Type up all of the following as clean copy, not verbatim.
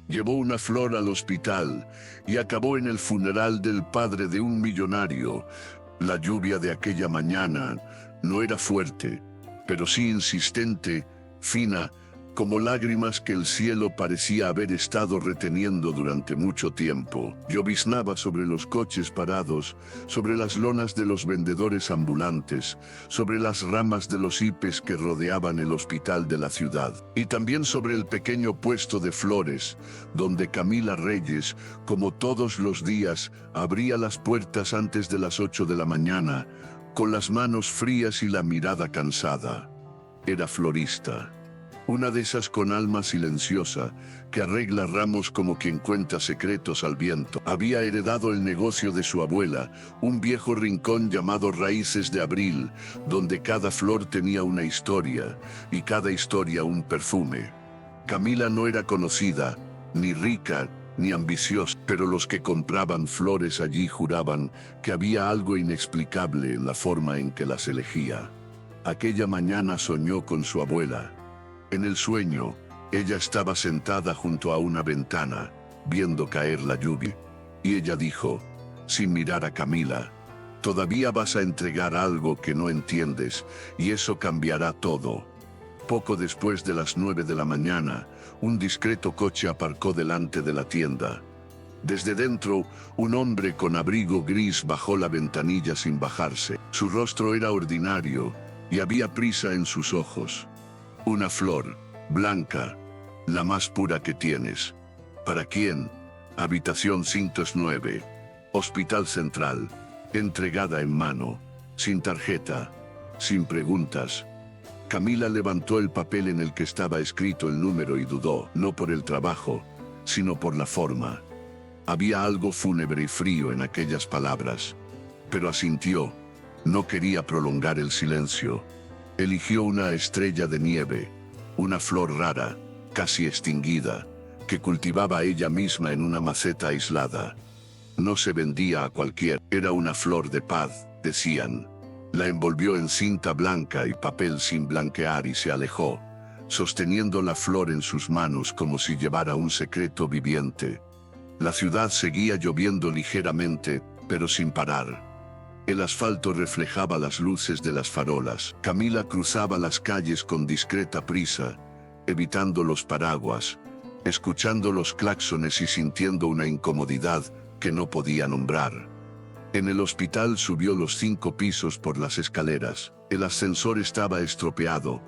Llevó una flor al hospital y acabó en el funeral del padre de un millonario. La lluvia de aquella mañana no era fuerte, pero sí insistente, fina, como lágrimas que el cielo parecía haber estado reteniendo durante mucho tiempo. Lloviznaba sobre los coches parados, sobre las lonas de los vendedores ambulantes, sobre las ramas de los hipes que rodeaban el hospital de la ciudad, y también sobre el pequeño puesto de flores, donde Camila Reyes, como todos los días, abría las puertas antes de las 8 de la mañana, con las manos frías y la mirada cansada. Era florista. Una de esas con alma silenciosa, que arregla ramos como quien cuenta secretos al viento. Había heredado el negocio de su abuela, un viejo rincón llamado Raíces de Abril, donde cada flor tenía una historia, y cada historia un perfume. Camila no era conocida, ni rica, ni ambiciosa, pero los que compraban flores allí juraban que había algo inexplicable en la forma en que las elegía. Aquella mañana soñó con su abuela. En el sueño, ella estaba sentada junto a una ventana, viendo caer la lluvia. Y ella dijo, sin mirar a Camila, «Todavía vas a entregar algo que no entiendes, y eso cambiará todo». Poco después de las 9 de la mañana, un discreto coche aparcó delante de la tienda. Desde dentro, un hombre con abrigo gris bajó la ventanilla sin bajarse. Su rostro era ordinario, y había prisa en sus ojos. «Una flor, blanca, la más pura que tienes». «¿Para quién?» «Habitación 109, Hospital Central», entregada en mano, sin tarjeta, sin preguntas. Camila levantó el papel en el que estaba escrito el número y dudó, no por el trabajo, sino por la forma. Había algo fúnebre y frío en aquellas palabras, pero asintió. No quería prolongar el silencio. Eligió una estrella de nieve, una flor rara, casi extinguida, que cultivaba ella misma en una maceta aislada. No se vendía a cualquiera, era una flor de paz, decían. La envolvió en cinta blanca y papel sin blanquear y se alejó, sosteniendo la flor en sus manos como si llevara un secreto viviente. La ciudad seguía lloviendo ligeramente, pero sin parar. El asfalto reflejaba las luces de las farolas. Camila cruzaba las calles con discreta prisa, evitando los paraguas, escuchando los claxones y sintiendo una incomodidad que no podía nombrar. En el hospital subió los 5 pisos por las escaleras. El ascensor estaba estropeado,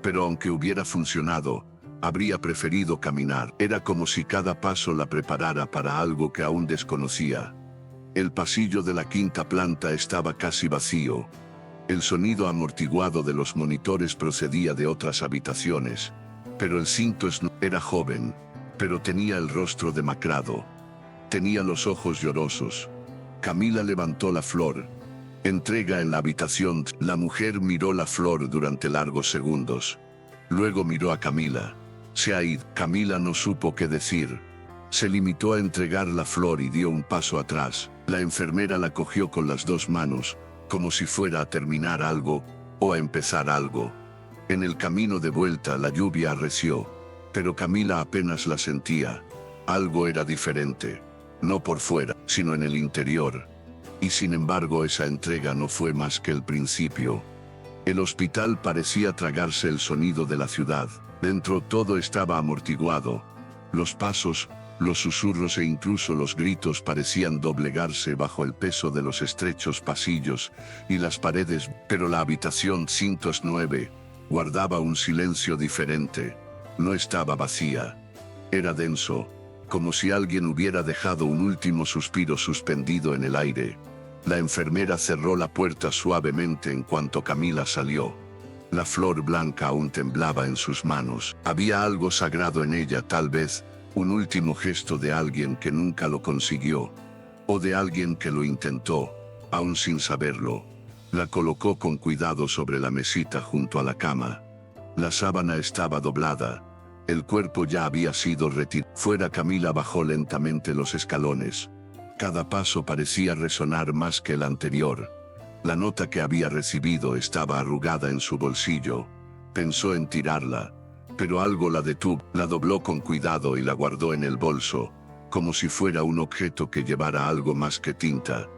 pero aunque hubiera funcionado, habría preferido caminar. Era como si cada paso la preparara para algo que aún desconocía. El pasillo de la 5ª planta estaba casi vacío. El sonido amortiguado de los monitores procedía de otras habitaciones. Pero el era joven, pero tenía el rostro demacrado. Tenía los ojos llorosos. Camila levantó la flor. Entrega en la habitación. La mujer miró la flor durante largos segundos. Luego miró a Camila. Se ha ido. Camila no supo qué decir. Se limitó a entregar la flor y dio un paso atrás. La enfermera la cogió con las 2 manos, como si fuera a terminar algo, o a empezar algo. En el camino de vuelta la lluvia arreció, pero Camila apenas la sentía. Algo era diferente, no por fuera, sino en el interior. Y sin embargo esa entrega no fue más que el principio. El hospital parecía tragarse el sonido de la ciudad. Dentro todo estaba amortiguado. Los pasos, los susurros e incluso los gritos parecían doblegarse bajo el peso de los estrechos pasillos y las paredes, pero la habitación 109 guardaba un silencio diferente. No estaba vacía. Era denso, como si alguien hubiera dejado un último suspiro suspendido en el aire. La enfermera cerró la puerta suavemente en cuanto Camila salió. La flor blanca aún temblaba en sus manos. Había algo sagrado en ella, tal vez un último gesto de alguien que nunca lo consiguió, o de alguien que lo intentó, aún sin saberlo. La colocó con cuidado sobre la mesita junto a la cama. La sábana estaba doblada. El cuerpo ya había sido retirado. Fuera Camila bajó lentamente los escalones. Cada paso parecía resonar más que el anterior. La nota que había recibido estaba arrugada en su bolsillo. Pensó en tirarla, Pero algo la detuvo, la dobló con cuidado y la guardó en el bolso, como si fuera un objeto que llevara algo más que tinta.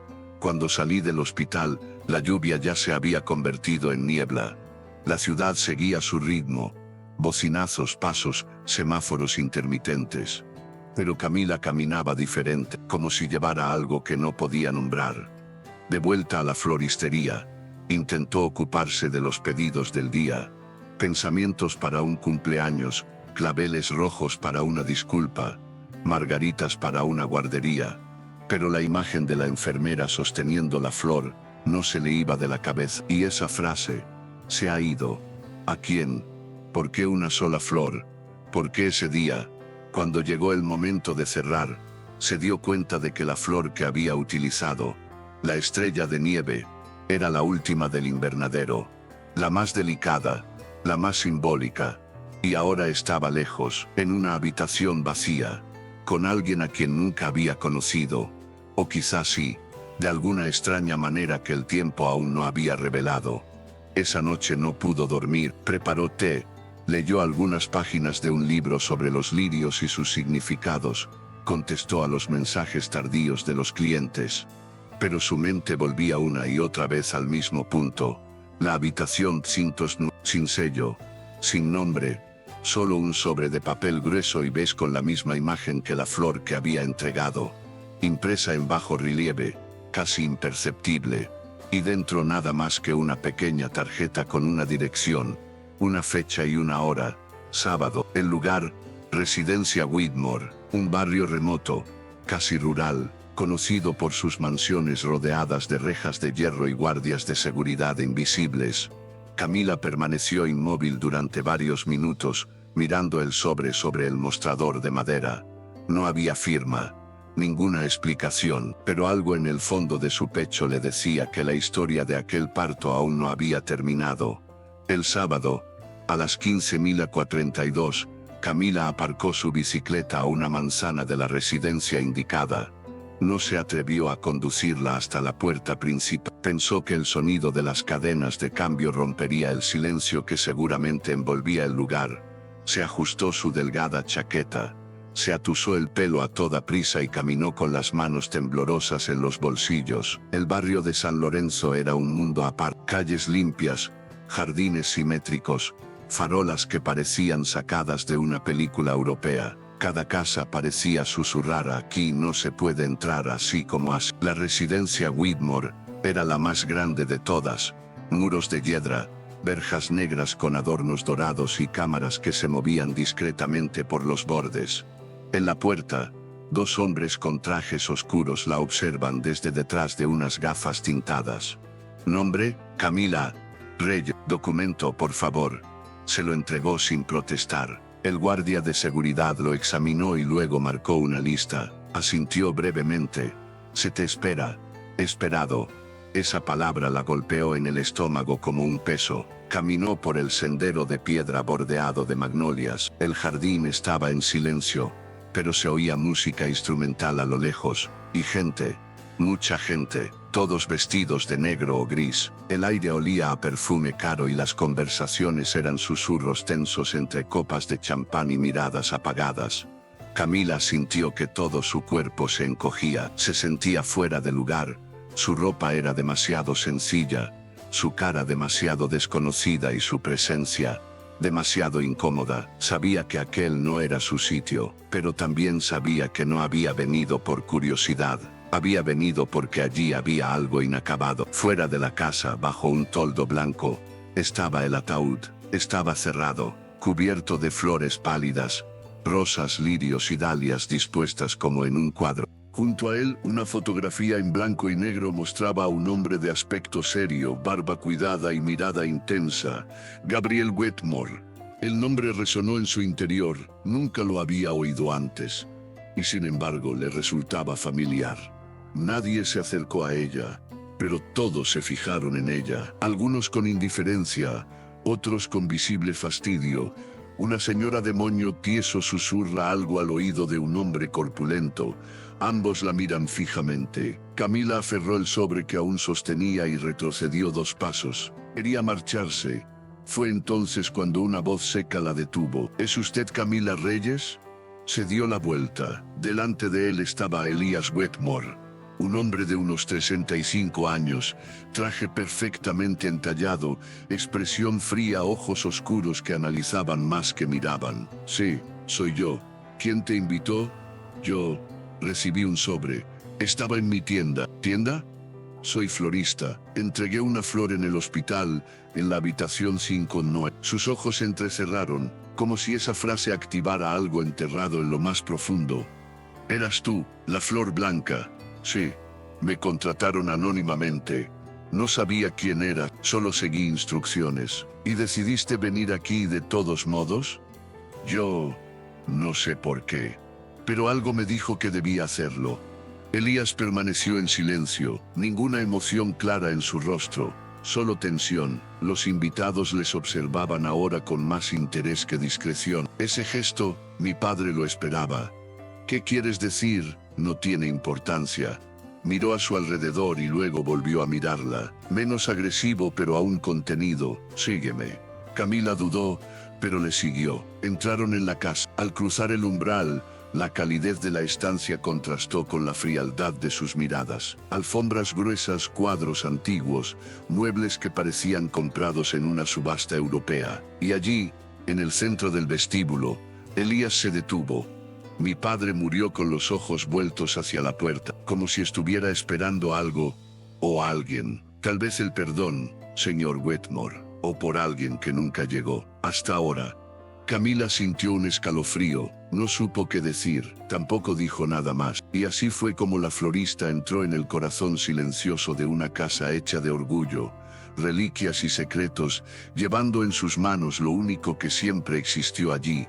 Cuando salí del hospital, la lluvia ya se había convertido en niebla. La ciudad seguía su ritmo, bocinazos, pasos, semáforos intermitentes. Pero Camila caminaba diferente, como si llevara algo que no podía nombrar. De vuelta a la floristería, intentó ocuparse de los pedidos del día. Pensamientos para un cumpleaños, claveles rojos para una disculpa, margaritas para una guardería. Pero la imagen de la enfermera sosteniendo la flor no se le iba de la cabeza. Y esa frase, se ha ido. ¿A quién? ¿Por qué una sola flor? ¿Por qué ese día? Cuando llegó el momento de cerrar, se dio cuenta de que la flor que había utilizado, la estrella de nieve, era la última del invernadero, la más delicada, la más simbólica, y ahora estaba lejos, en una habitación vacía, con alguien a quien nunca había conocido, o quizás sí, de alguna extraña manera que el tiempo aún no había revelado. Esa noche no pudo dormir, preparó té, leyó algunas páginas de un libro sobre los lirios y sus significados, contestó a los mensajes tardíos de los clientes. Pero su mente volvía una y otra vez al mismo punto. La habitación sin sello, sin nombre, solo un sobre de papel grueso y ves con la misma imagen que la flor que había entregado, impresa en bajo relieve, casi imperceptible, y dentro nada más que una pequeña tarjeta con una dirección, una fecha y una hora, sábado, el lugar, Residencia Whitmore, un barrio remoto, casi rural, conocido por sus mansiones rodeadas de rejas de hierro y guardias de seguridad invisibles. Camila permaneció inmóvil durante varios minutos, mirando el sobre el mostrador de madera. No había firma, ninguna explicación, pero algo en el fondo de su pecho le decía que la historia de aquel parto aún no había terminado. El sábado, a las 15:42, Camila aparcó su bicicleta a una manzana de la residencia indicada. No se atrevió a conducirla hasta la puerta principal. Pensó que el sonido de las cadenas de cambio rompería el silencio que seguramente envolvía el lugar. Se ajustó su delgada chaqueta, se atusó el pelo a toda prisa y caminó con las manos temblorosas en los bolsillos. El barrio de San Lorenzo era un mundo aparte. Calles limpias, jardines simétricos, farolas que parecían sacadas de una película europea. Cada casa parecía susurrar: aquí no se puede entrar así como así. La residencia Whitmore era la más grande de todas. Muros de hiedra, verjas negras con adornos dorados y cámaras que se movían discretamente por los bordes. En la puerta, dos hombres con trajes oscuros la observan desde detrás de unas gafas tintadas. Nombre: Camila Reyes. Documento, por favor. Se lo entregó sin protestar. El guardia de seguridad lo examinó y luego marcó una lista. Asintió brevemente. Se te espera. Esperado. Esa palabra la golpeó en el estómago como un peso. Caminó por el sendero de piedra bordeado de magnolias. El jardín estaba en silencio, pero se oía música instrumental a lo lejos, y gente, mucha gente, todos vestidos de negro o gris. El aire olía a perfume caro y las conversaciones eran susurros tensos entre copas de champán y miradas apagadas. Camila sintió que todo su cuerpo se encogía, se sentía fuera de lugar. Su ropa era demasiado sencilla, su cara demasiado desconocida y su presencia demasiado incómoda. Sabía que aquel no era su sitio, pero también sabía que no había venido por curiosidad. Había venido porque allí había algo inacabado. Fuera de la casa, bajo un toldo blanco, estaba el ataúd. Estaba cerrado, cubierto de flores pálidas, rosas, lirios y dalias dispuestas como en un cuadro. Junto a él, una fotografía en blanco y negro mostraba a un hombre de aspecto serio, barba cuidada y mirada intensa: Gabriel Whitmore. El nombre resonó en su interior, nunca lo había oído antes, y sin embargo le resultaba familiar. Nadie se acercó a ella, pero todos se fijaron en ella, algunos con indiferencia, otros con visible fastidio. Una señora de moño tieso susurra algo al oído de un hombre corpulento. Ambos la miran fijamente. Camila aferró el sobre que aún sostenía y retrocedió 2 pasos. Quería marcharse, Fue entonces cuando una voz seca la detuvo. ¿Es usted Camila Reyes? Se dio la vuelta. Delante de él estaba Elías Wetmore, un hombre de unos 65 años, traje perfectamente entallado, expresión fría, ojos oscuros que analizaban más que miraban. Sí, soy yo. ¿Quién te invitó? Yo recibí un sobre. Estaba en mi tienda. ¿Tienda? Soy florista. Entregué una flor en el hospital, en la habitación 509. Sus ojos se entrecerraron, como si esa frase activara algo enterrado en lo más profundo. ¿Eras tú, la flor blanca? Sí. Me contrataron anónimamente. No sabía quién era, solo seguí instrucciones. ¿Y decidiste venir aquí de todos modos? Yo no sé por qué, pero algo me dijo que debía hacerlo. Elías permaneció en silencio, ninguna emoción clara en su rostro, solo tensión. Los invitados les observaban ahora con más interés que discreción. Ese gesto, mi padre lo esperaba. ¿Qué quieres decir? No tiene importancia. Miró a su alrededor y luego volvió a mirarla, menos agresivo pero aún contenido. Sígueme. Camila dudó, pero le siguió. Entraron en la casa. Al cruzar el umbral, la calidez de la estancia contrastó con la frialdad de sus miradas. Alfombras gruesas, cuadros antiguos, muebles que parecían comprados en una subasta europea. Y allí, en el centro del vestíbulo, Elías se detuvo. Mi padre murió con los ojos vueltos hacia la puerta, como si estuviera esperando algo o a alguien. Tal vez el perdón, señor Wetmore, o por alguien que nunca llegó. Hasta ahora. Camila sintió un escalofrío, no supo qué decir, tampoco dijo nada más. Y así fue como la florista entró en el corazón silencioso de una casa hecha de orgullo, reliquias y secretos, llevando en sus manos lo único que siempre existió allí.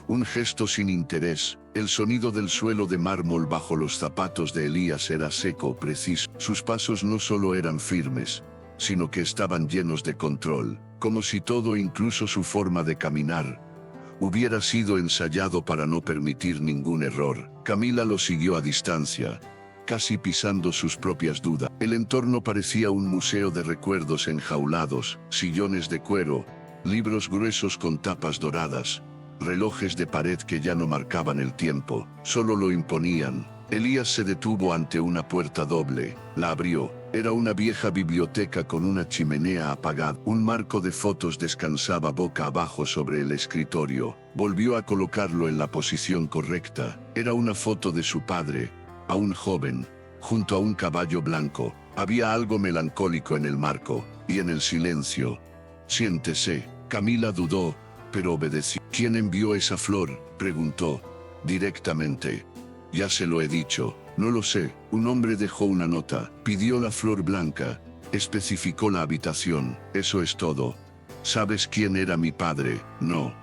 Un gesto sin interés. El sonido del suelo de mármol bajo los zapatos de Elías era seco, preciso. Sus pasos no solo eran firmes, sino que estaban llenos de control, como si todo, incluso su forma de caminar, hubiera sido ensayado para no permitir ningún error. Camila lo siguió a distancia, casi pisando sus propias dudas. El entorno parecía un museo de recuerdos enjaulados, sillones de cuero, libros gruesos con tapas doradas, relojes de pared que ya no marcaban el tiempo, solo lo imponían. Elías se detuvo ante una puerta doble, la abrió. Era una vieja biblioteca con una chimenea apagada. Un marco de fotos descansaba boca abajo sobre el escritorio. Volvió a colocarlo en la posición correcta. Era una foto de su padre, aún joven, junto a un caballo blanco. Había algo melancólico en el marco, y en el silencio. Siéntese. Camila dudó, pero obedeció. ¿Quién envió esa flor?, preguntó. Directamente. Ya se lo he dicho. No lo sé. Un hombre dejó una nota. Pidió la flor blanca. Especificó la habitación. Eso es todo. ¿Sabes quién era mi padre? No.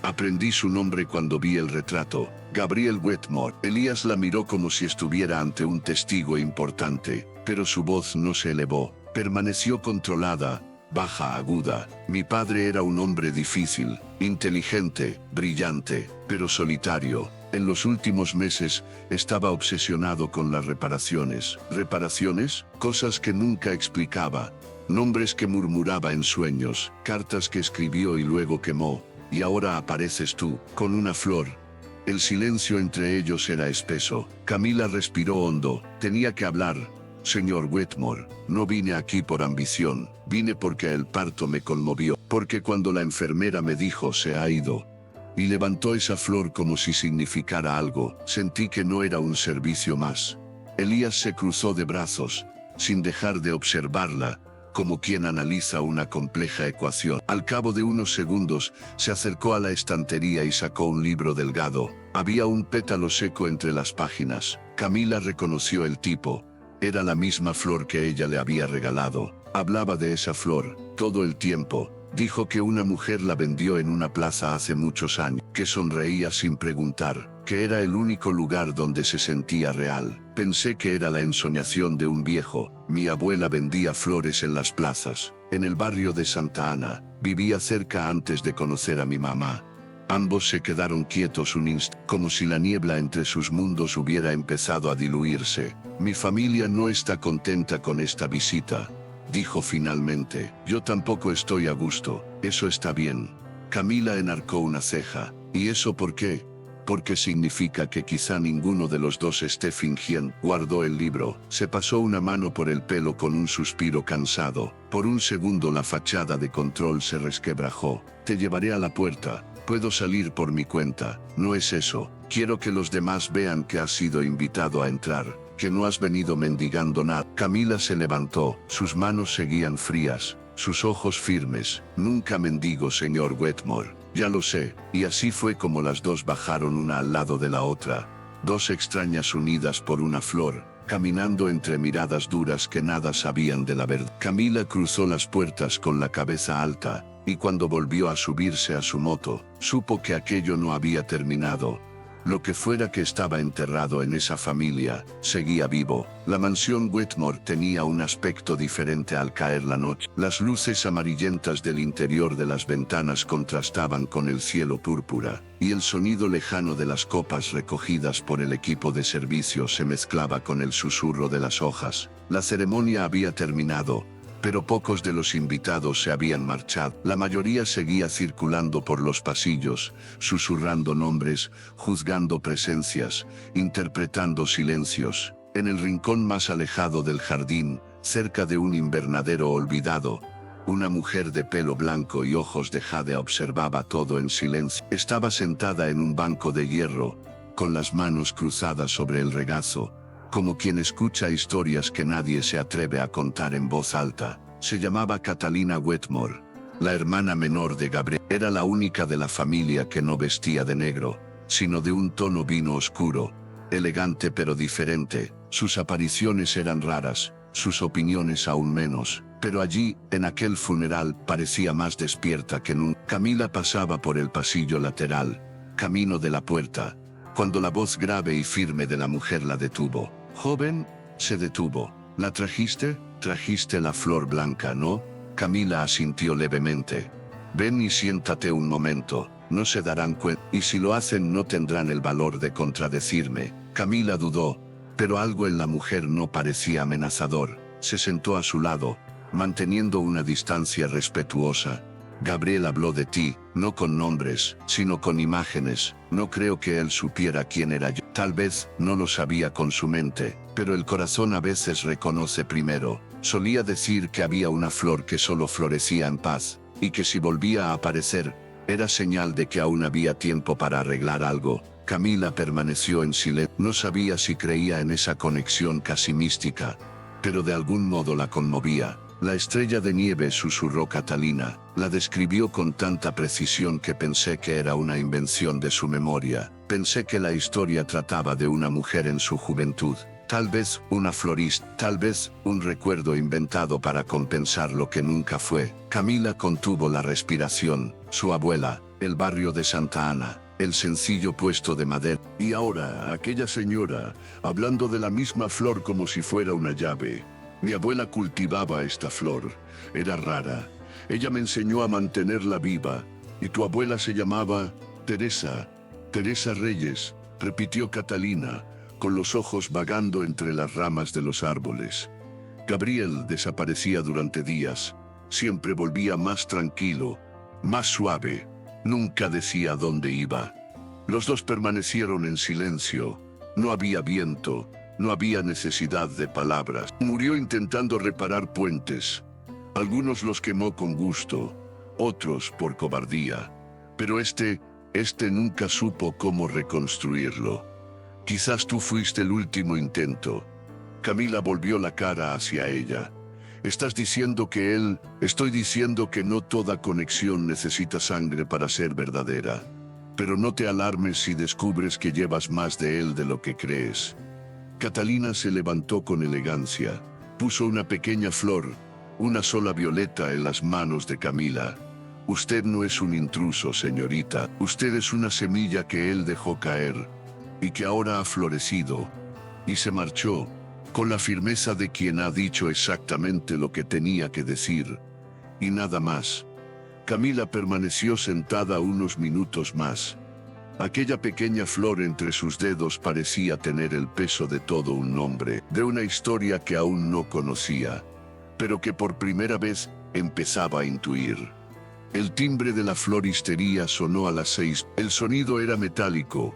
Aprendí su nombre cuando vi el retrato. Gabriel Wetmore. Elías la miró como si estuviera ante un testigo importante, pero su voz no se elevó. Permaneció controlada, baja, aguda. Mi padre era un hombre difícil, inteligente, brillante, pero solitario. En los últimos meses, estaba obsesionado con las reparaciones. ¿Reparaciones? Cosas que nunca explicaba. Nombres que murmuraba en sueños. Cartas que escribió y luego quemó. Y ahora apareces tú, con una flor. El silencio entre ellos era espeso. Camila respiró hondo. Tenía que hablar. Señor Wetmore, no vine aquí por ambición. Vine porque el parto me conmovió. Porque cuando la enfermera me dijo se ha ido, y levantó esa flor como si significara algo, sentí que no era un servicio más. Elías se cruzó de brazos, sin dejar de observarla, como quien analiza una compleja ecuación. Al cabo de unos segundos, se acercó a la estantería y sacó un libro delgado. Había un pétalo seco entre las páginas. Camila reconoció el tipo. Era la misma flor que ella le había regalado. Hablaba de esa flor, todo el tiempo. Dijo que una mujer la vendió en una plaza hace muchos años, que sonreía sin preguntar, que era el único lugar donde se sentía real. Pensé que era la ensoñación de un viejo. Mi abuela vendía flores en las plazas, en el barrio de Santa Ana. Vivía cerca antes de conocer a mi mamá. Ambos se quedaron quietos un instante, como si la niebla entre sus mundos hubiera empezado a diluirse. Mi familia no está contenta con esta visita, dijo finalmente. Yo tampoco estoy a gusto. Eso está bien. Camila enarcó una ceja. ¿Y eso por qué? Porque significa que quizá ninguno de los dos esté fingiendo. Guardó el libro, se pasó una mano por el pelo con un suspiro cansado. Por un segundo la fachada de control se resquebrajó. Te llevaré a la puerta. Puedo salir por mi cuenta. No es eso. Quiero que los demás vean que has sido invitado a entrar, que no has venido mendigando nada. Camila se levantó, sus manos seguían frías, sus ojos firmes. Nunca mendigo, señor Wetmore. Ya lo sé. Y así fue como las dos bajaron una al lado de la otra. Dos extrañas unidas por una flor, caminando entre miradas duras que nada sabían de la verdad. Camila cruzó las puertas con la cabeza alta, y cuando volvió a subirse a su moto, supo que aquello no había terminado. Lo que fuera que estaba enterrado en esa familia, seguía vivo. La mansión Wetmore tenía un aspecto diferente al caer la noche. Las luces amarillentas del interior de las ventanas contrastaban con el cielo púrpura, y el sonido lejano de las copas recogidas por el equipo de servicio se mezclaba con el susurro de las hojas. La ceremonia había terminado, pero pocos de los invitados se habían marchado. La mayoría seguía circulando por los pasillos, susurrando nombres, juzgando presencias, interpretando silencios. En el rincón más alejado del jardín, cerca de un invernadero olvidado, una mujer de pelo blanco y ojos de jade observaba todo en silencio. Estaba sentada en un banco de hierro, con las manos cruzadas sobre el regazo, como quien escucha historias que nadie se atreve a contar en voz alta. Se llamaba Catalina Wetmore, la hermana menor de Gabriel. Era la única de la familia que no vestía de negro, sino de un tono vino oscuro, elegante pero diferente. Sus apariciones eran raras, sus opiniones aún menos, pero allí, en aquel funeral, parecía más despierta que nunca. Camila pasaba por el pasillo lateral, camino de la puerta, cuando la voz grave y firme de la mujer la detuvo. «Joven», se detuvo. «¿La trajiste? Trajiste la flor blanca, ¿no?» Camila asintió levemente. «Ven y siéntate un momento, no se darán cuenta, y si lo hacen no tendrán el valor de contradecirme». Camila dudó, pero algo en la mujer no parecía amenazador. Se sentó a su lado, manteniendo una distancia respetuosa. «Gabriel habló de ti, no con nombres, sino con imágenes. No creo que él supiera quién era yo. Tal vez no lo sabía con su mente, pero el corazón a veces reconoce primero. Solía decir que había una flor que solo florecía en paz, y que si volvía a aparecer, era señal de que aún había tiempo para arreglar algo». Camila permaneció en silencio. No sabía si creía en esa conexión casi mística, pero de algún modo la conmovía. «La estrella de nieve», susurró Catalina. La describió con tanta precisión que pensé que era una invención de su memoria. Pensé que la historia trataba de una mujer en su juventud. Tal vez una florista, tal vez un recuerdo inventado para compensar lo que nunca fue. Camila contuvo la respiración. Su abuela, el barrio de Santa Ana, el sencillo puesto de madera. Y ahora, aquella señora, hablando de la misma flor como si fuera una llave. Mi abuela cultivaba esta flor. Era rara. Ella me enseñó a mantenerla viva. Y tu abuela se llamaba Teresa. Teresa Reyes, repitió Catalina, con los ojos vagando entre las ramas de los árboles. Gabriel desaparecía durante días. Siempre volvía más tranquilo, más suave. Nunca decía dónde iba. Los dos permanecieron en silencio. No había viento. No había necesidad de palabras. Murió intentando reparar puentes. Algunos los quemó con gusto, otros por cobardía. Pero este nunca supo cómo reconstruirlo. Quizás tú fuiste el último intento. Camila volvió la cara hacia ella. ¿Estás diciendo que él? Estoy diciendo que no toda conexión necesita sangre para ser verdadera. Pero no te alarmes si descubres que llevas más de él de lo que crees. Catalina se levantó con elegancia. Puso una pequeña flor, una sola violeta en las manos de Camila. Usted no es un intruso, señorita. Usted es una semilla que él dejó caer y que ahora ha florecido. Y se marchó, con la firmeza de quien ha dicho exactamente lo que tenía que decir. Y nada más. Camila permaneció sentada unos minutos más. Aquella pequeña flor entre sus dedos parecía tener el peso de todo un nombre, de una historia que aún no conocía, pero que por primera vez empezaba a intuir. El timbre de la floristería sonó a las 6. El sonido era metálico,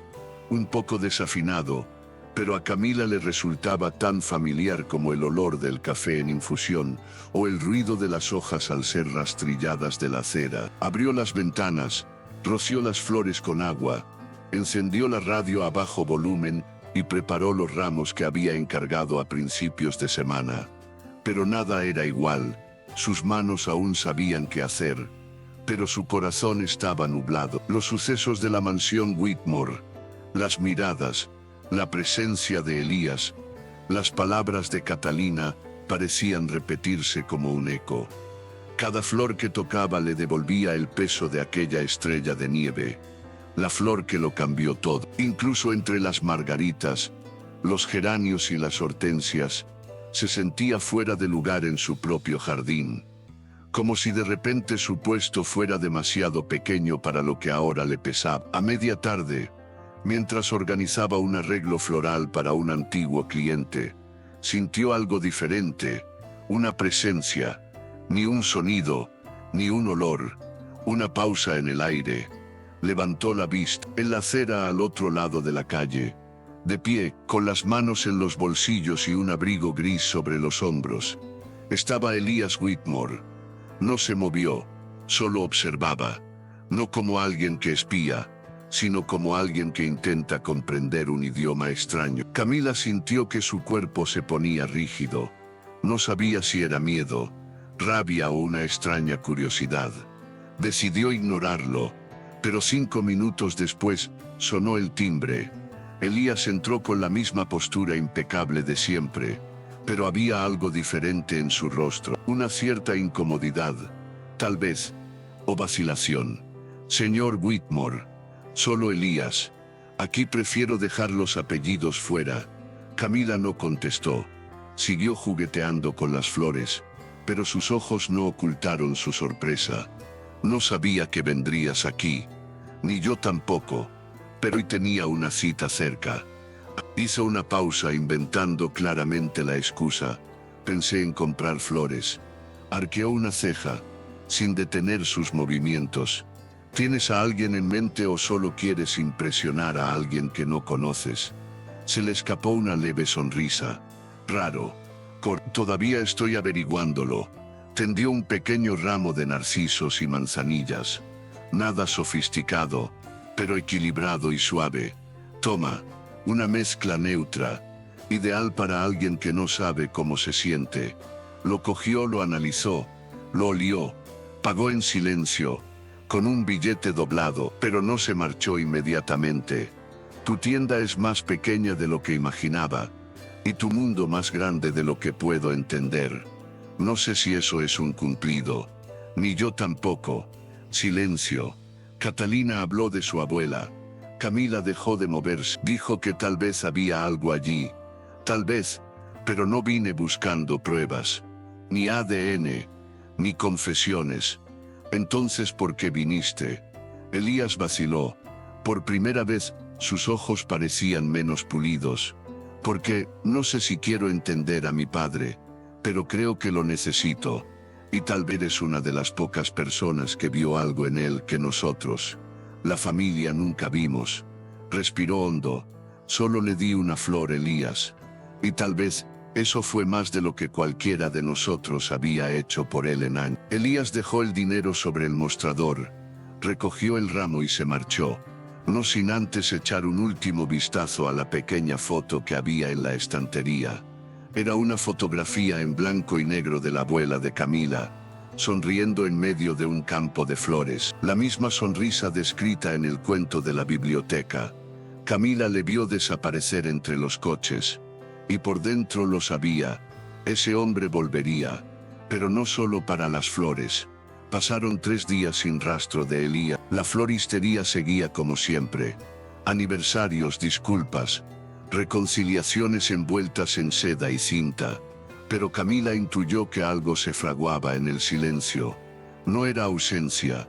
un poco desafinado, pero a Camila le resultaba tan familiar como el olor del café en infusión o el ruido de las hojas al ser rastrilladas de la acera. Abrió las ventanas, roció las flores con agua, encendió la radio a bajo volumen y preparó los ramos que había encargado a principios de semana. Pero nada era igual, sus manos aún sabían qué hacer, pero su corazón estaba nublado. Los sucesos de la mansión Whitmore, las miradas, la presencia de Elías, las palabras de Catalina parecían repetirse como un eco. Cada flor que tocaba le devolvía el peso de aquella estrella de nieve, la flor que lo cambió todo. Incluso entre las margaritas, los geranios y las hortensias, se sentía fuera de lugar en su propio jardín, como si de repente su puesto fuera demasiado pequeño para lo que ahora le pesaba. A media tarde, mientras organizaba un arreglo floral para un antiguo cliente, sintió algo diferente, una presencia, ni un sonido, ni un olor, una pausa en el aire. Levantó la vista. En la acera al otro lado de la calle, de pie, con las manos en los bolsillos y un abrigo gris sobre los hombros, estaba Elías Whitmore. No se movió, solo observaba, no como alguien que espía, sino como alguien que intenta comprender un idioma extraño. Camila sintió que su cuerpo se ponía rígido. No sabía si era miedo, rabia o una extraña curiosidad. Decidió ignorarlo, pero 5 minutos después sonó el timbre. Elías entró con la misma postura impecable de siempre, pero había algo diferente en su rostro, una cierta incomodidad, tal vez, o vacilación. Señor Whitmore, solo Elías. Aquí prefiero dejar los apellidos fuera. Camila no contestó. Siguió jugueteando con las flores, pero sus ojos no ocultaron su sorpresa. No sabía que vendrías aquí, ni yo tampoco, pero hoy tenía una cita cerca. Hizo una pausa inventando claramente la excusa. Pensé en comprar flores. Arqueó una ceja, sin detener sus movimientos. ¿Tienes a alguien en mente o solo quieres impresionar a alguien que no conoces? Se le escapó una leve sonrisa. Raro. Todavía estoy averiguándolo. Tendió un pequeño ramo de narcisos y manzanillas. Nada sofisticado, pero equilibrado y suave. Toma, una mezcla neutra, ideal para alguien que no sabe cómo se siente. Lo cogió, lo analizó, lo olió, pagó en silencio, con un billete doblado, pero no se marchó inmediatamente. Tu tienda es más pequeña de lo que imaginaba, y tu mundo más grande de lo que puedo entender. No sé si eso es un cumplido, ni yo tampoco. Silencio. Catalina habló de su abuela. Camila dejó de moverse. Dijo que tal vez había algo allí. Tal vez, pero no vine buscando pruebas. Ni ADN, ni confesiones. Entonces, ¿por qué viniste? Elías vaciló. Por primera vez, sus ojos parecían menos pulidos. Porque, no sé si quiero entender a mi padre, pero creo que lo necesito. Y tal vez es una de las pocas personas que vio algo en él que nosotros, la familia, nunca vimos. Respiró hondo. Solo le di una flor, Elías. Y tal vez, eso fue más de lo que cualquiera de nosotros había hecho por él en años. Elías dejó el dinero sobre el mostrador, recogió el ramo y se marchó, no sin antes echar un último vistazo a la pequeña foto que había en la estantería. Era una fotografía en blanco y negro de la abuela de Camila, sonriendo en medio de un campo de flores. La misma sonrisa descrita en el cuento de la biblioteca. Camila le vio desaparecer entre los coches. Y por dentro lo sabía. Ese hombre volvería. Pero no solo para las flores. Pasaron 3 días sin rastro de Elías. La floristería seguía como siempre. Aniversarios, disculpas, reconciliaciones envueltas en seda y cinta. Pero Camila intuyó que algo se fraguaba en el silencio. No era ausencia,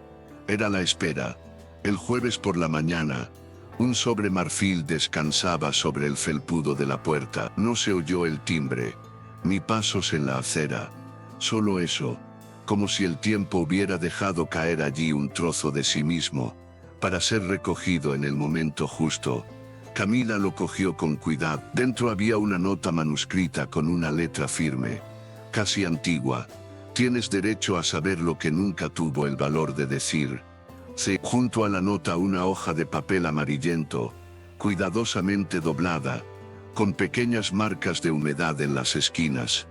era la espera. El jueves por la mañana, un sobre marfil descansaba sobre el felpudo de la puerta. No se oyó el timbre, ni pasos en la acera. Solo eso, como si el tiempo hubiera dejado caer allí un trozo de sí mismo, para ser recogido en el momento justo. Camila lo cogió con cuidado. Dentro había una nota manuscrita con una letra firme, casi antigua. Tienes derecho a saber lo que nunca tuvo el valor de decir. Junto a la nota una hoja de papel amarillento, cuidadosamente doblada, con pequeñas marcas de humedad en las esquinas.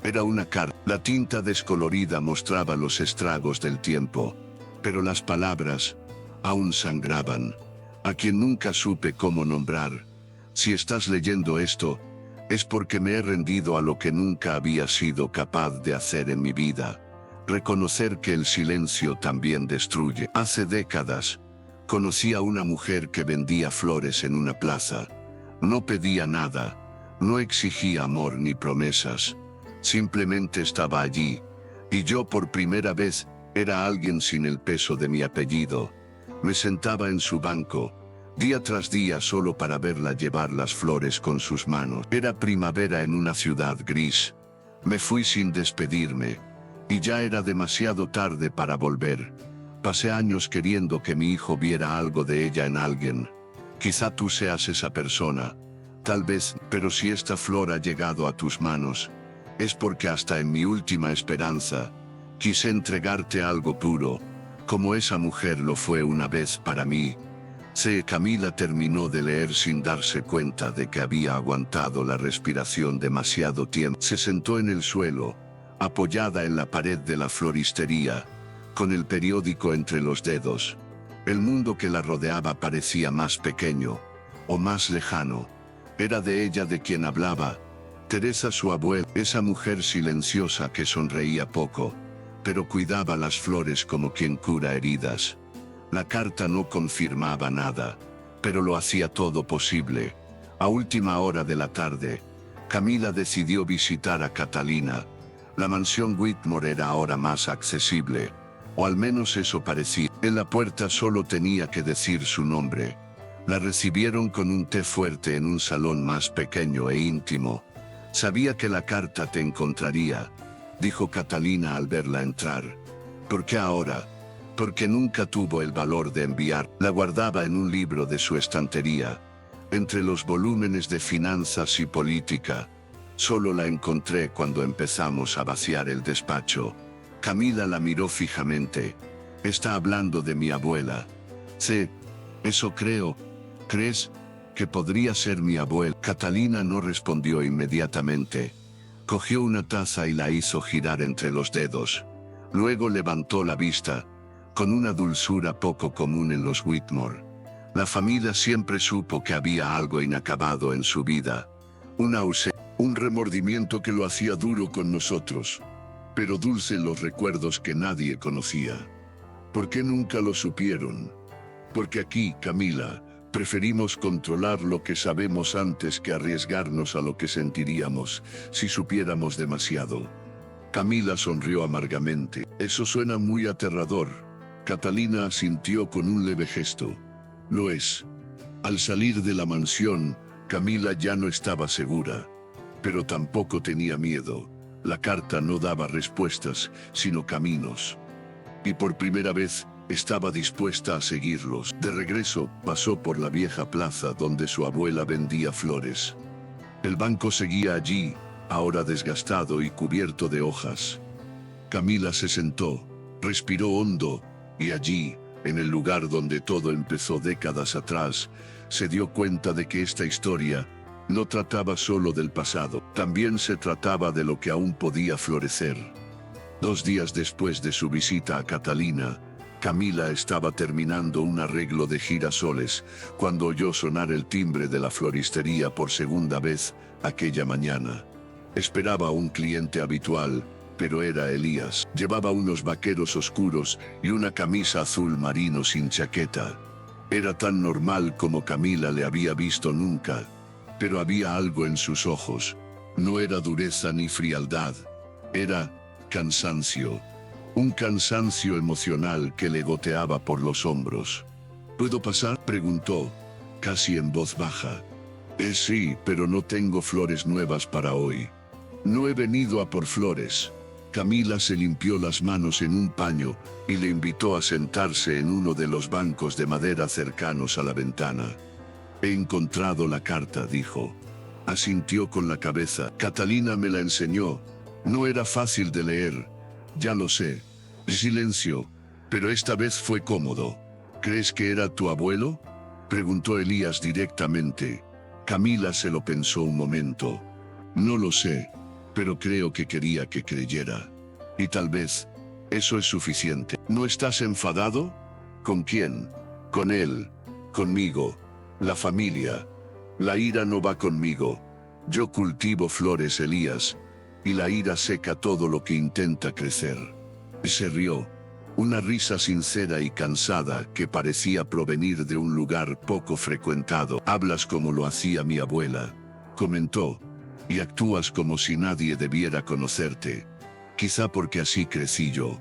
Era una carta. La tinta descolorida mostraba los estragos del tiempo, pero las palabras aún sangraban. A quien nunca supe cómo nombrar. Si estás leyendo esto, es porque me he rendido a lo que nunca había sido capaz de hacer en mi vida. Reconocer que el silencio también destruye. Hace décadas, conocí a una mujer que vendía flores en una plaza. No pedía nada, no exigía amor ni promesas. Simplemente estaba allí, y yo por primera vez era alguien sin el peso de mi apellido. Me sentaba en su banco, día tras día solo para verla llevar las flores con sus manos. Era primavera en una ciudad gris. Me fui sin despedirme, y ya era demasiado tarde para volver. Pasé años queriendo que mi hijo viera algo de ella en alguien. Quizá tú seas esa persona, tal vez, pero si esta flor ha llegado a tus manos, es porque hasta en mi última esperanza, quise entregarte algo puro, como esa mujer lo fue una vez para mí. Camila terminó de leer sin darse cuenta de que había aguantado la respiración demasiado tiempo. Se sentó en el suelo, apoyada en la pared de la floristería, con el periódico entre los dedos. El mundo que la rodeaba parecía más pequeño, o más lejano. Era de ella de quien hablaba. Teresa, su abuela, esa mujer silenciosa que sonreía poco, pero cuidaba las flores como quien cura heridas. La carta no confirmaba nada, pero lo hacía todo posible. A última hora de la tarde, Camila decidió visitar a Catalina. La mansión Whitmore era ahora más accesible, o al menos eso parecía. En la puerta solo tenía que decir su nombre. La recibieron con un té fuerte en un salón más pequeño e íntimo. Sabía que la carta te encontraría, dijo Catalina al verla entrar. ¿Por qué ahora? Porque nunca tuvo el valor de enviar. La guardaba en un libro de su estantería, entre los volúmenes de finanzas y política. Solo la encontré cuando empezamos a vaciar el despacho. Camila la miró fijamente. Está hablando de mi abuela. Sí, eso creo. ¿Crees que podría ser mi abuela? Catalina no respondió inmediatamente. Cogió una taza y la hizo girar entre los dedos. Luego levantó la vista, con una dulzura poco común en los Whitmore. La familia siempre supo que había algo inacabado en su vida. Un remordimiento que lo hacía duro con nosotros, pero dulce en los recuerdos que nadie conocía. ¿Por qué nunca lo supieron? Porque aquí, Camila, preferimos controlar lo que sabemos antes que arriesgarnos a lo que sentiríamos si supiéramos demasiado. Camila sonrió amargamente. Eso suena muy aterrador. Catalina asintió con un leve gesto. Lo es. Al salir de la mansión, Camila ya no estaba segura, pero tampoco tenía miedo. La carta no daba respuestas, sino caminos. Y por primera vez, estaba dispuesta a seguirlos. De regreso, pasó por la vieja plaza donde su abuela vendía flores. El banco seguía allí, ahora desgastado y cubierto de hojas. Camila se sentó, respiró hondo, y allí, en el lugar donde todo empezó décadas atrás, se dio cuenta de que esta historia no trataba solo del pasado, también se trataba de lo que aún podía florecer. 2 días después de su visita a Catalina, Camila estaba terminando un arreglo de girasoles cuando oyó sonar el timbre de la floristería por segunda vez aquella mañana. Esperaba a un cliente habitual, pero era Elías. Llevaba unos vaqueros oscuros y una camisa azul marino sin chaqueta. Era tan normal como Camila le había visto nunca, pero había algo en sus ojos. No era dureza ni frialdad, era cansancio. Un cansancio emocional que le goteaba por los hombros. ¿Puedo pasar?, preguntó, casi en voz baja. Sí, pero no tengo flores nuevas para hoy. No he venido a por flores. Camila se limpió las manos en un paño y le invitó a sentarse en uno de los bancos de madera cercanos a la ventana. He encontrado la carta, dijo. Asintió con la cabeza. Catalina me la enseñó. No era fácil de leer. Ya lo sé. Silencio. Pero esta vez fue cómodo. ¿Crees que era tu abuelo?, preguntó Elías directamente. Camila se lo pensó un momento. No lo sé, pero creo que quería que creyera. Y tal vez eso es suficiente. ¿No estás enfadado? ¿Con quién? Con él. Conmigo. La familia. La ira no va conmigo. Yo cultivo flores, Elías, y la ira seca todo lo que intenta crecer. Se rió. Una risa sincera y cansada que parecía provenir de un lugar poco frecuentado. Hablas como lo hacía mi abuela, comentó, y actúas como si nadie debiera conocerte. Quizá porque así crecí yo.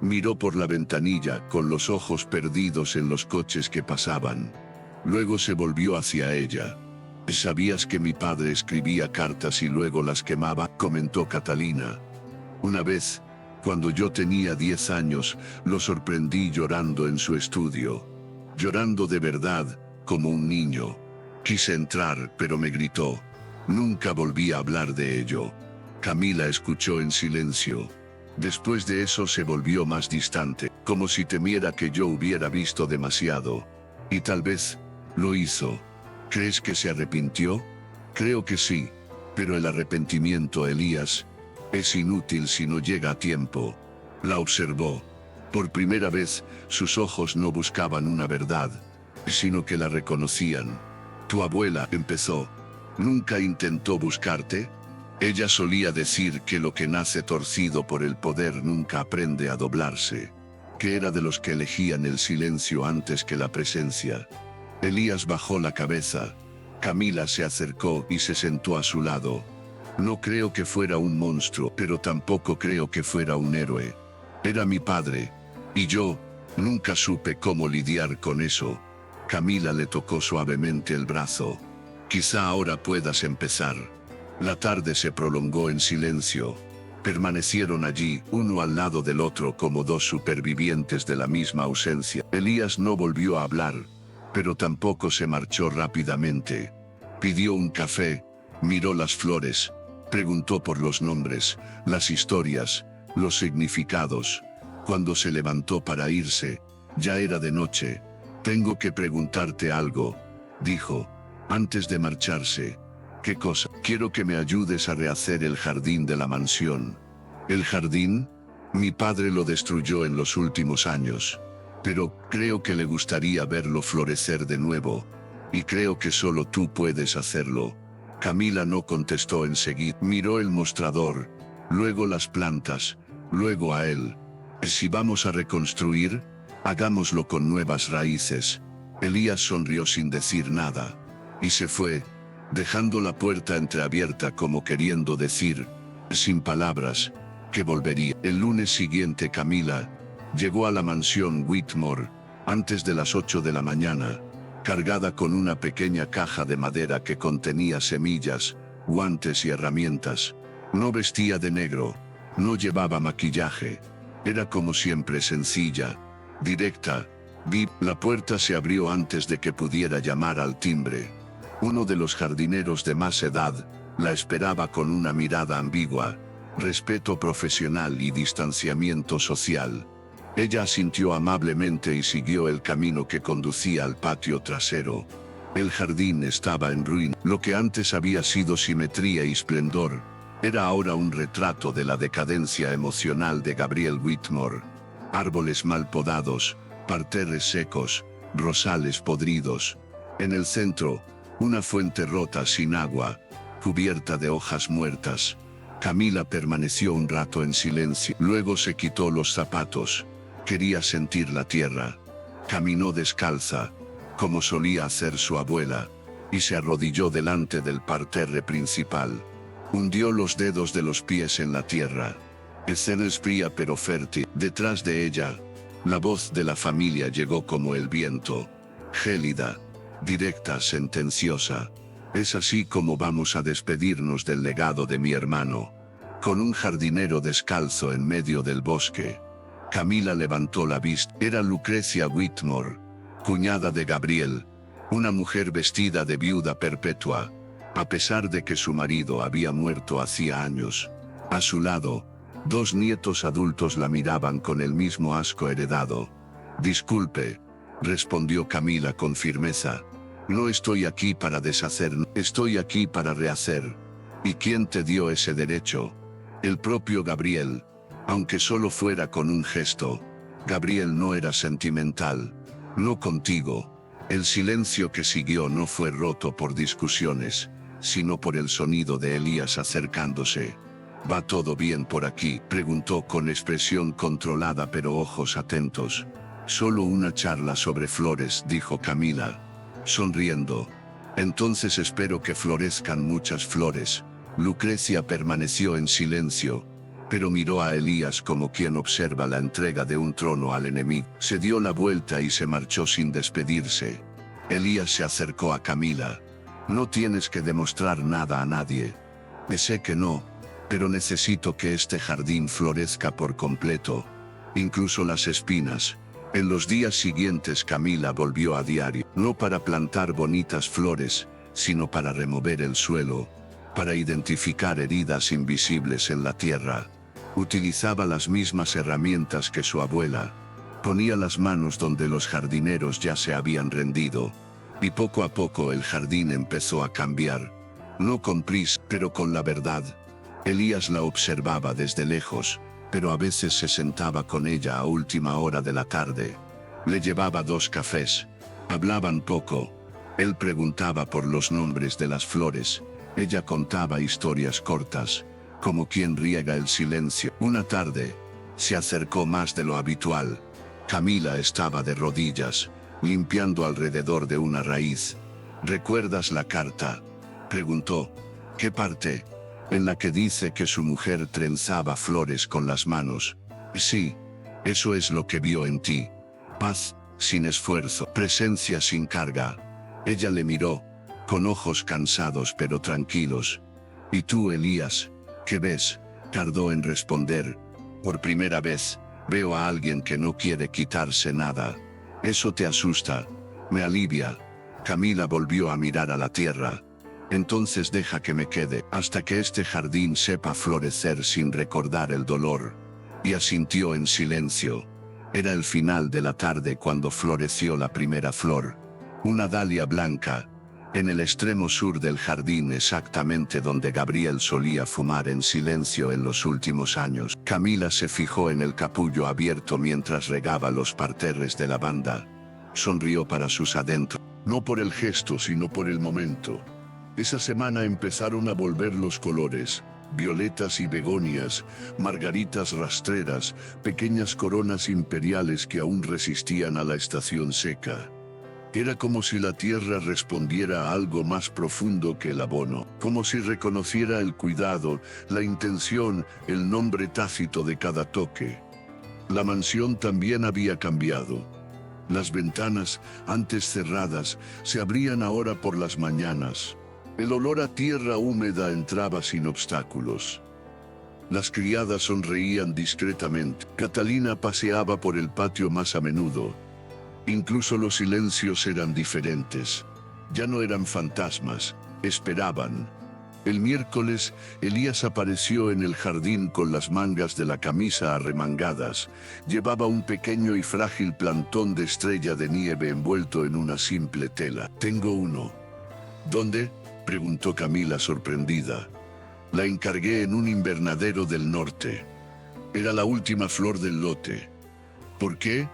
Miró por la ventanilla con los ojos perdidos en los coches que pasaban. Luego se volvió hacia ella. ¿Sabías que mi padre escribía cartas y luego las quemaba?, comentó Catalina. Una vez, cuando yo tenía 10 años, lo sorprendí llorando en su estudio. Llorando de verdad, como un niño. Quise entrar, pero me gritó. Nunca volví a hablar de ello. Camila escuchó en silencio. Después de eso se volvió más distante, como si temiera que yo hubiera visto demasiado. Y tal vez lo hizo. ¿Crees que se arrepintió? Creo que sí. Pero el arrepentimiento, Elías, es inútil si no llega a tiempo. La observó. Por primera vez, sus ojos no buscaban una verdad, sino que la reconocían. Tu abuela, empezó. ¿Nunca intentó buscarte? Ella solía decir que lo que nace torcido por el poder nunca aprende a doblarse. Que era de los que elegían el silencio antes que la presencia. Elías bajó la cabeza. Camila se acercó y se sentó a su lado. No creo que fuera un monstruo, pero tampoco creo que fuera un héroe. Era mi padre. Y yo nunca supe cómo lidiar con eso. Camila le tocó suavemente el brazo. Quizá ahora puedas empezar. La tarde se prolongó en silencio. Permanecieron allí, uno al lado del otro como dos supervivientes de la misma ausencia. Elías no volvió a hablar, pero tampoco se marchó rápidamente. Pidió un café, miró las flores, preguntó por los nombres, las historias, los significados. Cuando se levantó para irse, ya era de noche. Tengo que preguntarte algo, dijo, antes de marcharse. ¿Qué cosa? Quiero que me ayudes a rehacer el jardín de la mansión. ¿El jardín? Mi padre lo destruyó en los últimos años. Pero creo que le gustaría verlo florecer de nuevo. Y creo que solo tú puedes hacerlo. Camila no contestó enseguida. Miró el mostrador, luego las plantas, luego a él. Si vamos a reconstruir, hagámoslo con nuevas raíces. Elías sonrió sin decir nada. Y se fue, dejando la puerta entreabierta como queriendo decir, sin palabras, que volvería. El lunes siguiente Camila llegó a la mansión Whitmore, antes de las 8 de la mañana, cargada con una pequeña caja de madera que contenía semillas, guantes y herramientas. No vestía de negro, no llevaba maquillaje. Era como siempre sencilla, directa. La puerta se abrió antes de que pudiera llamar al timbre. Uno de los jardineros de más edad la esperaba con una mirada ambigua, respeto profesional y distanciamiento social. Ella asintió amablemente y siguió el camino que conducía al patio trasero. El jardín estaba en ruina. Lo que antes había sido simetría y esplendor, era ahora un retrato de la decadencia emocional de Gabriel Whitmore. Árboles mal podados, parterres secos, rosales podridos. En el centro, una fuente rota sin agua, cubierta de hojas muertas. Camila permaneció un rato en silencio. Luego se quitó los zapatos. Quería sentir la tierra. Caminó descalza, como solía hacer su abuela, y se arrodilló delante del parterre principal. Hundió los dedos de los pies en la tierra. Escena fría pero fértil. Detrás de ella, la voz de la familia llegó como el viento. Gélida, directa, sentenciosa. Es así como vamos a despedirnos del legado de mi hermano. con un jardinero descalzo en medio del bosque. Camila levantó la vista. Era Lucrecia Whitmore, cuñada de Gabriel, una mujer vestida de viuda perpetua, a pesar de que su marido había muerto hacía años. A su lado, 2 nietos adultos la miraban con el mismo asco heredado. «Disculpe», respondió Camila con firmeza. «No estoy aquí para deshacer, estoy aquí para rehacer». «¿Y quién te dio ese derecho?» «El propio Gabriel». Aunque solo fuera con un gesto. Gabriel no era sentimental. No contigo. El silencio que siguió no fue roto por discusiones, sino por el sonido de Elías acercándose. «¿Va todo bien por aquí?», preguntó con expresión controlada pero ojos atentos. «Solo una charla sobre flores», dijo Camila, sonriendo. «Entonces espero que florezcan muchas flores». Lucrecia permaneció en silencio, pero miró a Elías como quien observa la entrega de un trono al enemigo. Se dio la vuelta y se marchó sin despedirse. Elías se acercó a Camila. «No tienes que demostrar nada a nadie». «Sé que no, pero necesito que este jardín florezca por completo, incluso las espinas». En los días siguientes Camila volvió a diario, no para plantar bonitas flores, sino para remover el suelo, para identificar heridas invisibles en la tierra. Utilizaba las mismas herramientas que su abuela. Ponía las manos donde los jardineros ya se habían rendido. Y poco a poco el jardín empezó a cambiar. No con prisa, pero con la verdad. Elías la observaba desde lejos, pero a veces se sentaba con ella a última hora de la tarde. Le llevaba 2 cafés. Hablaban poco. Él preguntaba por los nombres de las flores. Ella contaba historias cortas, como quien riega el silencio. Una tarde, se acercó más de lo habitual. Camila estaba de rodillas, limpiando alrededor de una raíz. «¿Recuerdas la carta?», preguntó. «¿Qué parte?». «En la que dice que su mujer trenzaba flores con las manos». «Sí, eso es lo que vio en ti. Paz, sin esfuerzo, presencia sin carga». Ella le miró, con ojos cansados pero tranquilos. «¿Y tú, Elías, qué ves?», tardó en responder. «Por primera vez, veo a alguien que no quiere quitarse nada». «Eso te asusta». «Me alivia». Camila volvió a mirar a la tierra. «Entonces deja que me quede, hasta que este jardín sepa florecer sin recordar el dolor». Y asintió en silencio. Era el final de la tarde cuando floreció la primera flor. Una dalia blanca, en el extremo sur del jardín, exactamente donde Gabriel solía fumar en silencio en los últimos años. Camila se fijó en el capullo abierto mientras regaba los parterres de lavanda. Sonrió para sus adentros. No por el gesto, sino por el momento. Esa semana empezaron a volver los colores. Violetas y begonias, margaritas rastreras, pequeñas coronas imperiales que aún resistían a la estación seca. Era como si la tierra respondiera a algo más profundo que el abono, como si reconociera el cuidado, la intención, el nombre tácito de cada toque. La mansión también había cambiado. Las ventanas, antes cerradas, se abrían ahora por las mañanas. El olor a tierra húmeda entraba sin obstáculos. Las criadas sonreían discretamente. Catalina paseaba por el patio más a menudo. Incluso los silencios eran diferentes. Ya no eran fantasmas, esperaban. El miércoles, Elías apareció en el jardín con las mangas de la camisa arremangadas. Llevaba un pequeño y frágil plantón de estrella de nieve envuelto en una simple tela. «Tengo uno». «¿Dónde?», preguntó Camila sorprendida. «La encargué en un invernadero del norte. Era la última flor del lote». «¿Por qué?».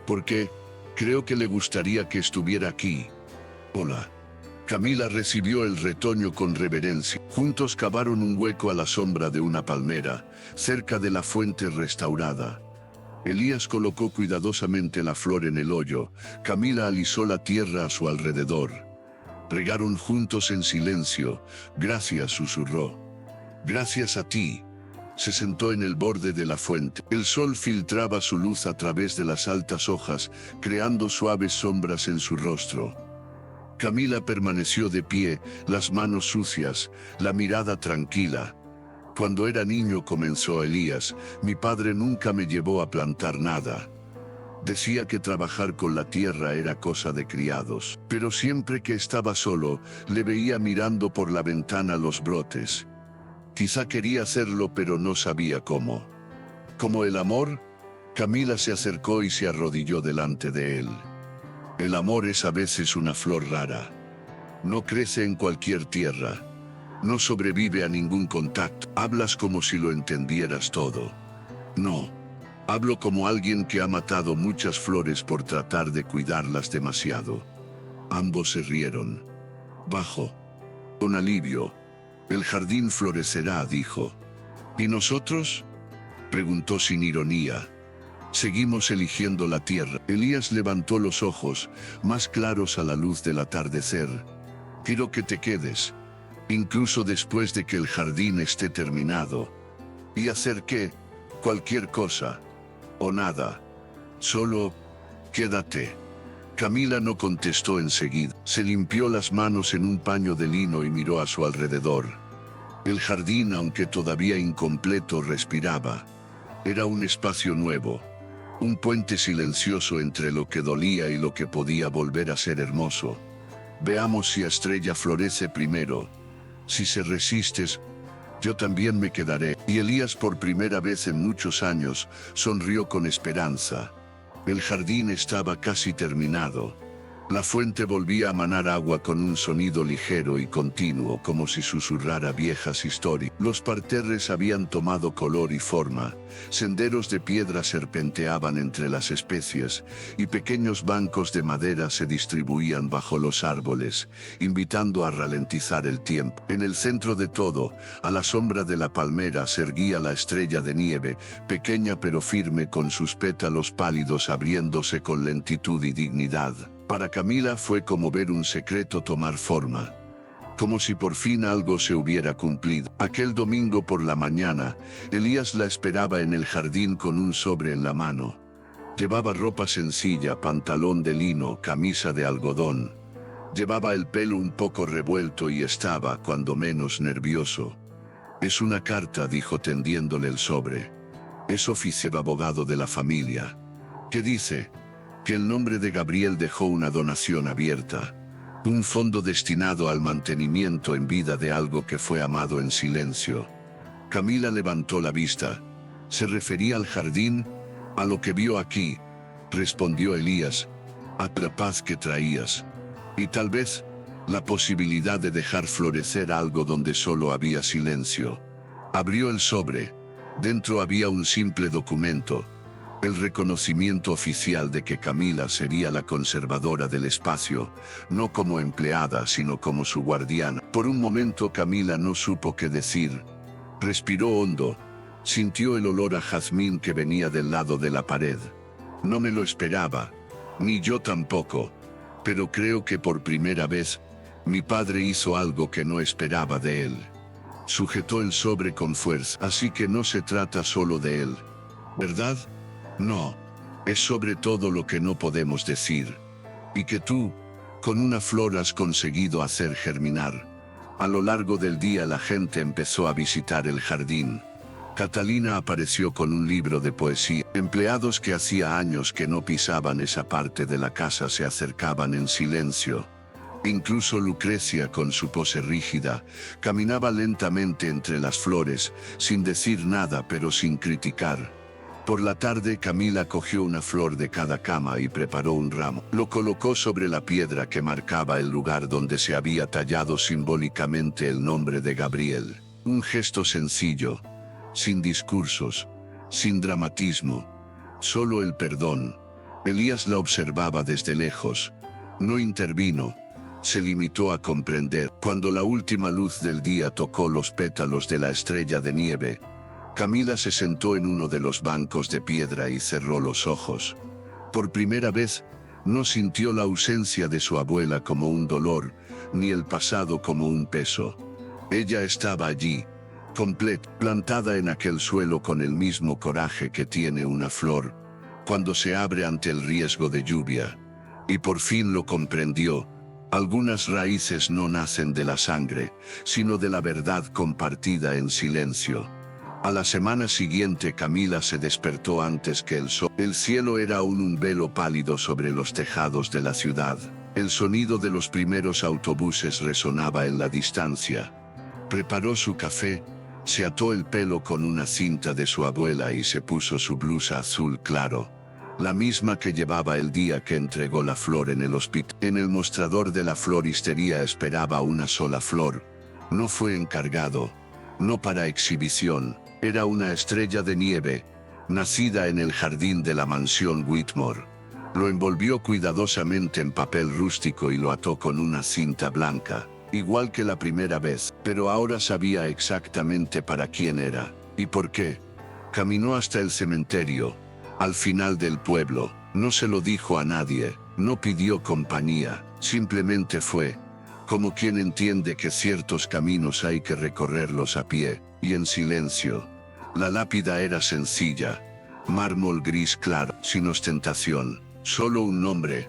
«Porque creo que le gustaría que estuviera aquí». «Hola». Camila recibió el retoño con reverencia. Juntos cavaron un hueco a la sombra de una palmera, cerca de la fuente restaurada. Elías colocó cuidadosamente la flor en el hoyo. Camila alisó la tierra a su alrededor. Regaron juntos en silencio. «Gracias», susurró. «Gracias a ti». Se sentó en el borde de la fuente. El sol filtraba su luz a través de las altas hojas, creando suaves sombras en su rostro. Camila permaneció de pie, las manos sucias, la mirada tranquila. Cuando era niño, comenzó Elías, mi padre nunca me llevó a plantar nada. Decía que trabajar con la tierra era cosa de criados, pero siempre que estaba solo, le veía mirando por la ventana los brotes. Quizá quería hacerlo, pero no sabía cómo. Como el amor, Camila se acercó y se arrodilló delante de él. El amor es a veces una flor rara. No crece en cualquier tierra. No sobrevive a ningún contacto. Hablas como si lo entendieras todo. No. Hablo como alguien que ha matado muchas flores por tratar de cuidarlas demasiado. Ambos se rieron. Bajo. Con alivio. El jardín florecerá, dijo. ¿Y nosotros? Preguntó sin ironía. Seguimos eligiendo la tierra. Elías levantó los ojos, más claros a la luz del atardecer. Quiero que te quedes, incluso después de que el jardín esté terminado. ¿Y hacer qué? Cualquier cosa. O nada. Solo, quédate. Camila no contestó enseguida. Se limpió las manos en un paño de lino y miró a su alrededor. El jardín, aunque todavía incompleto, respiraba. Era un espacio nuevo. Un puente silencioso entre lo que dolía y lo que podía volver a ser hermoso. Veamos si Estrella florece primero. Si se resistes, yo también me quedaré. Y Elías, por primera vez en muchos años, sonrió con esperanza. El jardín estaba casi terminado. La fuente volvía a manar agua con un sonido ligero y continuo, como si susurrara viejas historias. Los parterres habían tomado color y forma. Senderos de piedra serpenteaban entre las especies, y pequeños bancos de madera se distribuían bajo los árboles, invitando a ralentizar el tiempo. En el centro de todo, a la sombra de la palmera, se erguía la estrella de nieve, pequeña pero firme, con sus pétalos pálidos abriéndose con lentitud y dignidad. Para Camila fue como ver un secreto tomar forma. Como si por fin algo se hubiera cumplido. Aquel domingo por la mañana, Elías la esperaba en el jardín con un sobre en la mano. Llevaba ropa sencilla, pantalón de lino, camisa de algodón. Llevaba el pelo un poco revuelto y estaba, cuando menos, nervioso. Es una carta, dijo tendiéndole el sobre. Es oficial abogado de la familia. ¿Qué dice? Que el nombre de Gabriel dejó una donación abierta. Un fondo destinado al mantenimiento en vida de algo que fue amado en silencio. Camila levantó la vista. ¿Se refería al jardín? A lo que vio aquí, respondió Elías. A la paz que traías. Y tal vez, la posibilidad de dejar florecer algo donde solo había silencio. Abrió el sobre. Dentro había un simple documento. El reconocimiento oficial de que Camila sería la conservadora del espacio, no como empleada, sino como su guardiana. Por un momento Camila no supo qué decir. Respiró hondo. Sintió el olor a jazmín que venía del lado de la pared. No me lo esperaba, ni yo tampoco, pero creo que por primera vez, mi padre hizo algo que no esperaba de él. Sujetó el sobre con fuerza. Así que no se trata solo de él, ¿verdad? No, es sobre todo lo que no podemos decir. Y que tú, con una flor, has conseguido hacer germinar. A lo largo del día la gente empezó a visitar el jardín. Catalina apareció con un libro de poesía. Empleados que hacía años que no pisaban esa parte de la casa se acercaban en silencio. Incluso Lucrecia, con su pose rígida, caminaba lentamente entre las flores, sin decir nada pero sin criticar. Por la tarde Camila cogió una flor de cada cama y preparó un ramo. Lo colocó sobre la piedra que marcaba el lugar donde se había tallado simbólicamente el nombre de Gabriel. Un gesto sencillo, sin discursos, sin dramatismo, solo el perdón. Elías la observaba desde lejos. No intervino, se limitó a comprender. Cuando la última luz del día tocó los pétalos de la estrella de nieve, Camila se sentó en uno de los bancos de piedra y cerró los ojos. Por primera vez, no sintió la ausencia de su abuela como un dolor, ni el pasado como un peso. Ella estaba allí, completa, plantada en aquel suelo con el mismo coraje que tiene una flor, cuando se abre ante el riesgo de lluvia. Y por fin lo comprendió. Algunas raíces no nacen de la sangre, sino de la verdad compartida en silencio. A la semana siguiente Camila se despertó antes que el sol. El cielo era aún un velo pálido sobre los tejados de la ciudad. El sonido de los primeros autobuses resonaba en la distancia. Preparó su café, se ató el pelo con una cinta de su abuela y se puso su blusa azul claro, la misma que llevaba el día que entregó la flor en el hospital. En el mostrador de la floristería esperaba una sola flor. No fue encargado, no para exhibición. Era una estrella de nieve, nacida en el jardín de la mansión Whitmore. Lo envolvió cuidadosamente en papel rústico y lo ató con una cinta blanca, igual que la primera vez, pero ahora sabía exactamente para quién era y por qué. Caminó hasta el cementerio, al final del pueblo. No se lo dijo a nadie, no pidió compañía, simplemente fue, como quien entiende que ciertos caminos hay que recorrerlos a pie, y en silencio. La lápida era sencilla, mármol gris claro, sin ostentación, solo un nombre: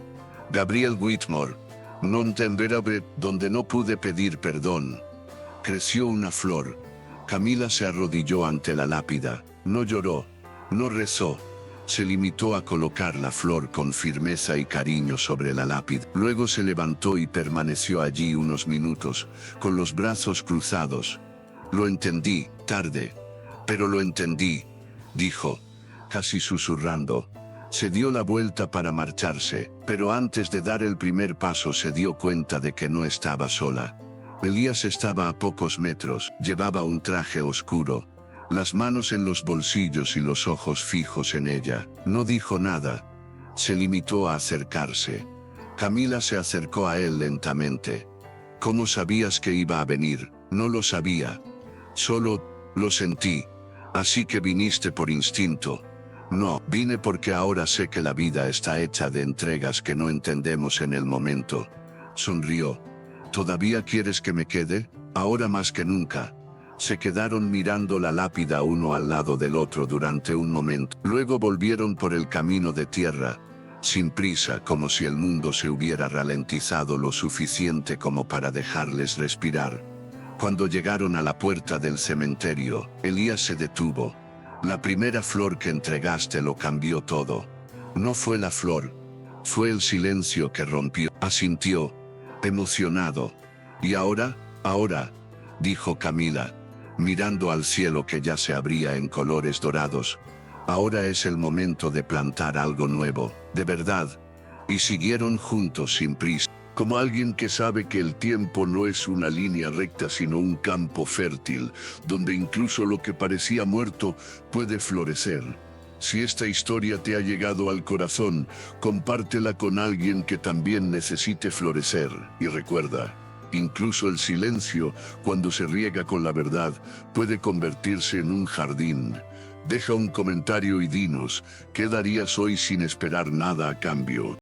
Gabriel Whitmore, non temberave, donde no pude pedir perdón. Creció una flor. Camila se arrodilló ante la lápida, no lloró, no rezó. Se limitó a colocar la flor con firmeza y cariño sobre la lápida. Luego se levantó y permaneció allí unos minutos, con los brazos cruzados. Lo entendí, tarde, pero lo entendí, dijo, casi susurrando. Se dio la vuelta para marcharse, pero antes de dar el primer paso se dio cuenta de que no estaba sola. Elías estaba a pocos metros, llevaba un traje oscuro, las manos en los bolsillos y los ojos fijos en ella. No dijo nada. Se limitó a acercarse. Camila se acercó a él lentamente. ¿Cómo sabías que iba a venir? No lo sabía. Solo lo sentí. Así que viniste por instinto. No, vine porque ahora sé que la vida está hecha de entregas que no entendemos en el momento. Sonrió. ¿Todavía quieres que me quede? Ahora más que nunca. Se quedaron mirando la lápida uno al lado del otro durante un momento. Luego volvieron por el camino de tierra, sin prisa, como si el mundo se hubiera ralentizado lo suficiente como para dejarles respirar. Cuando llegaron a la puerta del cementerio, Elías se detuvo. La primera flor que entregaste lo cambió todo. No fue la flor, fue el silencio que rompió. Asintió, emocionado. ¿Y ahora? Ahora, dijo Camila, mirando al cielo que ya se abría en colores dorados. Ahora es el momento de plantar algo nuevo, de verdad. Y siguieron juntos sin prisa, como alguien que sabe que el tiempo no es una línea recta sino un campo fértil, donde incluso lo que parecía muerto puede florecer. Si esta historia te ha llegado al corazón, compártela con alguien que también necesite florecer. Y recuerda, incluso el silencio, cuando se riega con la verdad, puede convertirse en un jardín. Deja un comentario y dinos, ¿qué darías hoy sin esperar nada a cambio?